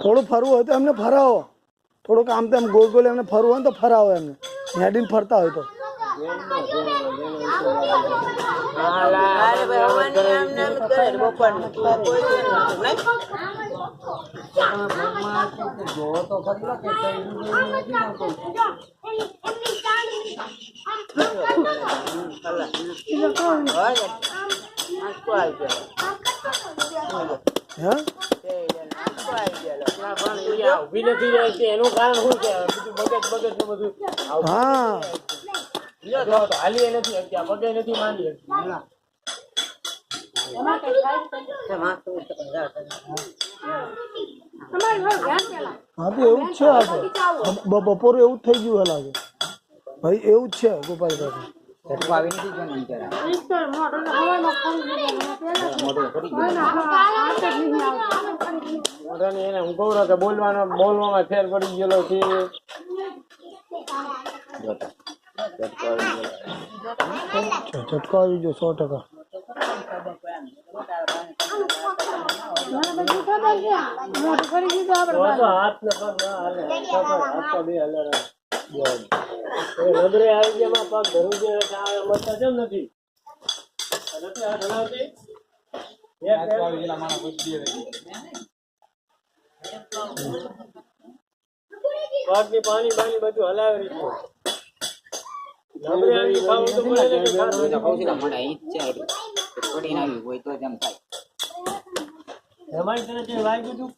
થોડું ફરવું હોય તો એમને ફરાવો, થોડુંક આમ તેમ ગોળ ગોળ એમને ફરવું હોય તો ફરાવો એમને, હેડીને ફરતા હોય તો એનું કારણ શું છે? બધું બગત ને બધું હાલી નથી અત્યારે પગે નથી માંડી. હા તો એવું જ છે. બપોરે એવું જ થઈ ગયું લાગે ભાઈ, એવું જ છે ગોપાલભાઈ. એને હું કહું કે બોલવામાં ફેર પડી ગયેલો છે. ઝટકો આવી ગયો 100%. નબરે આવી ગયા પગ ધરું છે મસ્તા કેમ નથી પગની પાણી બાણી બધું હલાવી રહ્યું. નબરે આવી ખાવું તો પડે ને અમારી તરફ વાગ્યું હતું.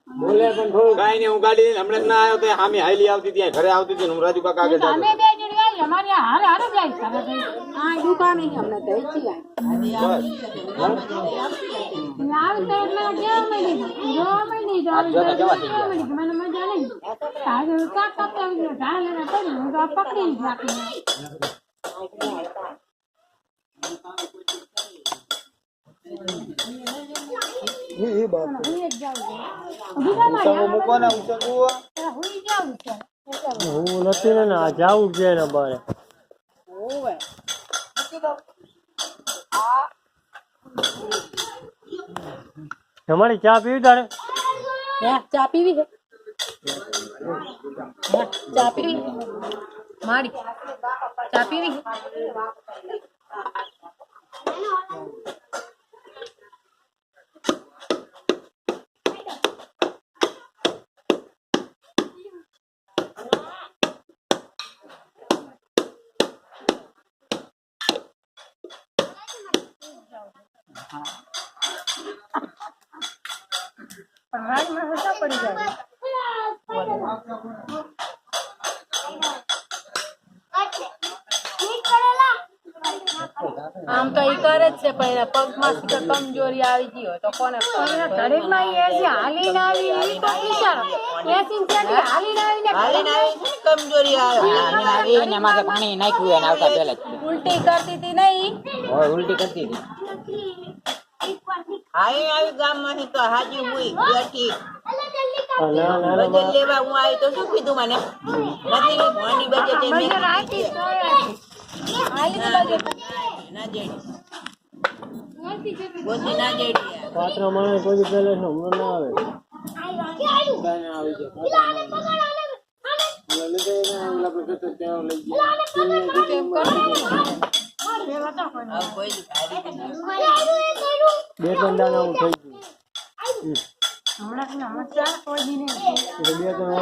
બોલે પણ થોડું કાઈ નહીં. હું ગાડી હમણાં ના આવ્યો તો સામે હાઈલી આવતી ત્યાં ઘરે આવતી હતી. હું રાજુ કાકા આગળ મૂકો ને હું નથી ને જવું છે ને બારે. તમારી ચા પીવી તારે? ચા પીવી છે? ચા પીવી મારી ચા પીવી છે? આમ તો ઈ કરે જ છે, પણ પગમાં કમજોરી આવી ગઈ હોય તો કોને શરીરમાં હાલીને આવી તો વિચારો કમજોરી આવે પાણી નાખ્યું આવતા પેલા ઉલટી કરતી હતી નહીં? ઉલટી કરતી હતી. આવી ગામ માંથી તો હાજી હુઈ બેઠી વજન લેવા હું આવી તો શું કીધું મને નથી ભણી બજેટ પાત્ર મને કોઈ પેલે હમણાં ના આવે. બે ત્રણ દાણા હું થઈ ગયું. હમણાં બે ત્રણ